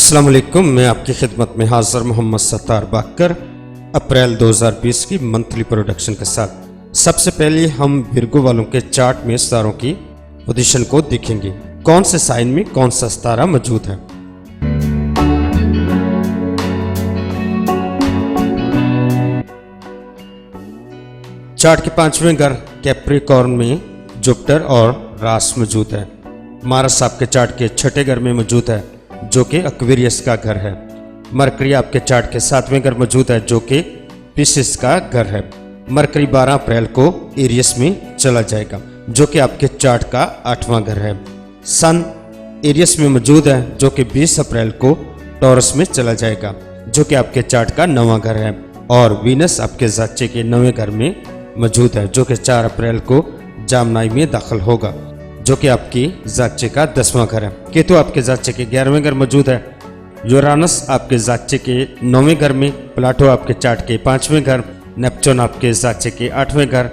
अस्सलाम वालेकुम, मैं आपकी खिदमत में हाज़िर मोहम्मद सत्तार बाकर अप्रैल 2020 की मंथली प्रोडक्शन के साथ। सबसे पहले हम विर्गो वालों के चार्ट में सितारों की पोजीशन को देखेंगे, कौन से साइन में कौन सा सितारा मौजूद है। चार्ट के 5वें घर कैप्रिकॉर्न में जुपिटर और रास मौजूद है। मार्स आपके चार्ट के 6ठे घर में मौजूद है जो कि एक्वेरियस का घर है। मरकरी आपके चार्ट के 7वें घर मौजूद है जो कि पिसिस का घर है। मरकरी 12 अप्रैल को एरियस में चला जाएगा जो कि आपके चार्ट का 8वां घर है। सन एरियस में मौजूद है जो कि 20 अप्रैल को टॉरस में चला जाएगा जो कि आपके चार्ट का 9वां घर है। और वीनस आपके जाचे के 9वें घर में मौजूद है जो कि 4 अप्रैल को जामनाई में दाखिल होगा जो कि आपकी जाचे का 10वां घर है। केतु आपके जाचे के 11वें घर मौजूद है। यूरानस आपके जाचे के 9वें घर में, प्लाटो आपके चार्ट के 5वें घर, नेपच्यून आपके जाचे के 8वें घर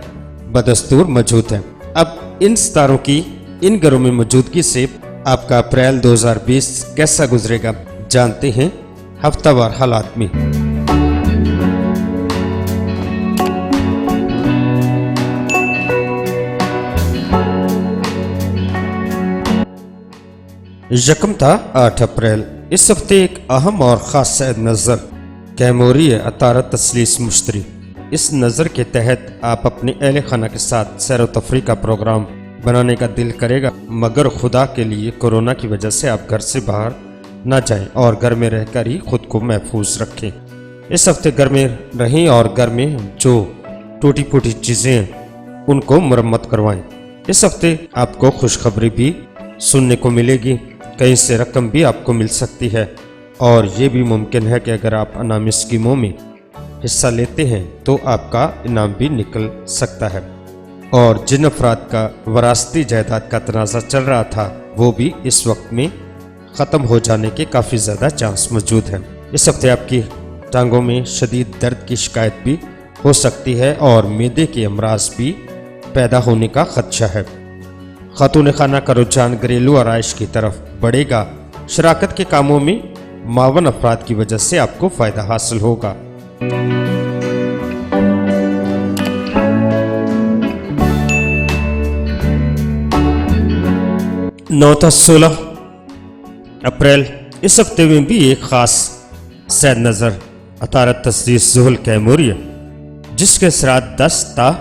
बदस्तूर मौजूद है। अब इन सितारों की इन घरों में मौजूदगी से आपका अप्रैल 2020 कैसा गुजरेगा जानते हैं हफ्तावार हालात में। यकम था 8 अप्रैल। इस हफ्ते एक अहम और ख़ास सैद नज़र कैमोरी अतारत तसलीस मुश्तरी। इस नज़र के तहत आप अपने अहले खाना के साथ सैर व तफरी का प्रोग्राम बनाने का दिल करेगा, मगर खुदा के लिए कोरोना की वजह से आप घर से बाहर ना जाएं और घर में रहकर ही खुद को महफूज रखें। इस हफ्ते घर में रहें और घर में जो टूटी फूटी चीज़ें हैं उनको मरम्मत करवाएं। इस हफ्ते आपको खुशखबरी भी सुनने को मिलेगी, कहीं से रकम भी आपको मिल सकती है और ये भी मुमकिन है कि अगर आप अनामी स्कीमों में हिस्सा लेते हैं तो आपका इनाम भी निकल सकता है। और जिन अफराद का वरासती जायदाद का तनाज़ा चल रहा था वो भी इस वक्त में ख़त्म हो जाने के काफ़ी ज़्यादा चांस मौजूद हैं। इस हफ्ते आपकी टांगों में शदीद दर्द की शिकायत भी हो सकती है और मैदे के अमराज भी पैदा होने का खदशा है। खातून खाना का रुझान घरेलू आराइश की तरफ बढ़ेगा। शराकत के कामों में मावन अफराद की वजह से आपको फायदा हासिल होगा। 9 था 16 अप्रैल। इस हफ्ते में भी एक खास सैद नज़र अतारत तस्दीस जुहल कैमोरिया जिसके असरात 10 ता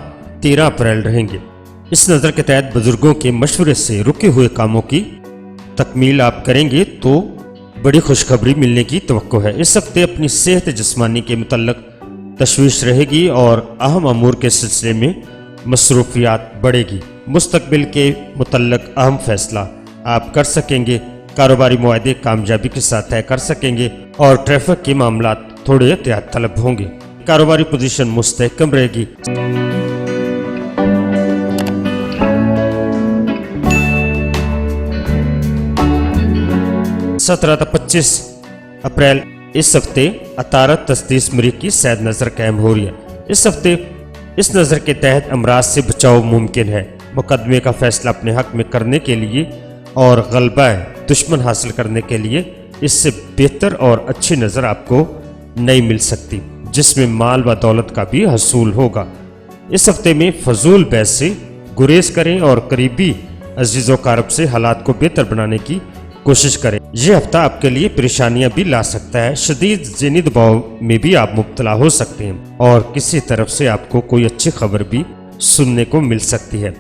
13 अप्रैल रहेंगे। इस नज़र के तहत बुजुर्गों के मशवरे से रुके हुए कामों की तकमील आप करेंगे तो बड़ी खुशखबरी मिलने की तवक्को है। इस हफ्ते अपनी सेहत जिस्मानी के मुतल्लक तशवीश रहेगी और अहम अमूर के सिलसिले में मसरूफियात बढ़ेगी। मुस्तकबिल के मुतल्लक अहम फैसला आप कर सकेंगे। कारोबारी मुआहदे कामयाबी के साथ तय कर सकेंगे और ट्रैफिक के मामलात थोड़े एहतियात तलब होंगे। कारोबारी पोजीशन मुस्तहकम रहेगी। 17 था 25 अप्रैल। इस हफ्ते अतारत तस्दीस मरीज की सैद नज़र कायम हो रही है। इस हफ्ते इस नज़र के तहत अमराज से बचाव मुमकिन है। मुकदमे का फैसला अपने हक में करने के लिए और गलबा दुश्मन हासिल करने के लिए इससे बेहतर और अच्छी नज़र आपको नहीं मिल सकती जिसमें माल व दौलत का भी हसूल होगा। इस हफ्ते में फजूल बहस से गुरेज करें और करीबी अजीज़ व कारब से हालात को बेहतर बनाने की कोशिश करें। यह हफ्ता आपके लिए परेशानियां भी ला सकता है। शदीद ज़हनी दबाव में भी आप मुब्तला हो सकते हैं और किसी तरफ से आपको कोई अच्छी खबर भी सुनने को मिल सकती है।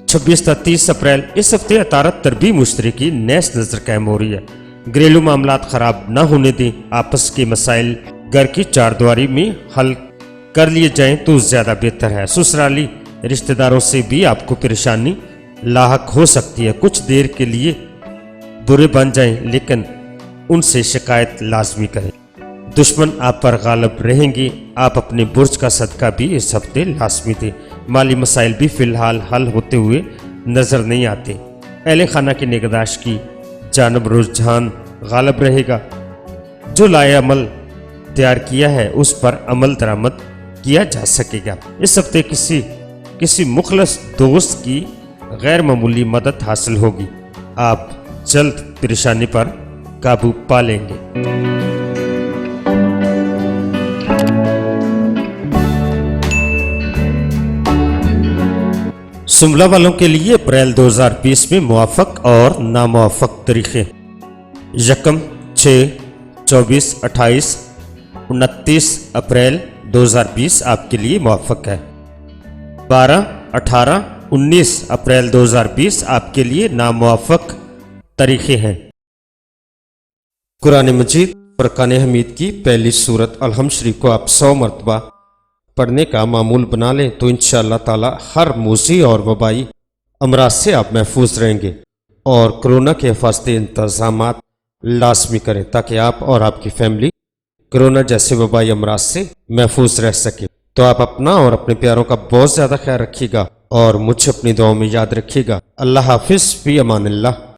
26 था 30 अप्रैल। इस हफ्ते अतारत तरबी मुश्तरी की नैस नज़र कायम हो रही है। घरेलू मामलात ख़राब न होने दें। आपस के मसाइल घर की चारदीवारी में हल कर लिए जाएं तो ज़्यादा बेहतर है। ससुराली रिश्तेदारों से भी आपको परेशानी लाहक हो सकती है। कुछ देर के लिए बुरे बन जाएं लेकिन उनसे शिकायत लाजमी करें। दुश्मन आप पर गालिब रहेंगे। आप अपने बुर्ज का सदका भी इस हफ्ते लाजमी दें। माली मसाइल भी फ़िलहाल हल होते हुए नज़र नहीं आते। अहले खाना की निगहदाश्त की जानब रुझान गालिब रहेगा। जो लाए अमल तैयार किया है उस पर अमल दरामद किया जा सकेगा। इस हफ्ते किसी मुखलस दोस्त की गैर मामूली मदद हासिल होगी। आप जल्द परेशानी पर काबू पा लेंगे। सुमला वालों के लिए अप्रैल 2020 में मुआफक और नामुआफक तरीके 1, 6, 24, 28, 29 अप्रैल 2020 आपके लिए मुआफक है। 12, 18, 19 अप्रैल 2020 आपके लिए नामुआफक तरीके हैं। कुरान मजीद फुरकान हमीद की पहली सूरत अलहम शरीफ को आप 100 मरतबा पढ़ने का मामूल बना लें तो इंशाअल्लाह ताला हर मूसी और वबाई अमराज से आप महफूज रहेंगे। और कोरोना के हिफाजती इंतजामात लाजमी करें ताकि आप और आपकी फैमिली कोरोना जैसे वबाई अमराज से महफूज रह सके। तो आप अपना और अपने प्यारों का बहुत ज़्यादा ख्याल रखिएगा और मुझे अपनी दुआओं में याद रखिएगा। अल्लाह हाफिज़, फी अमानिल्लाह।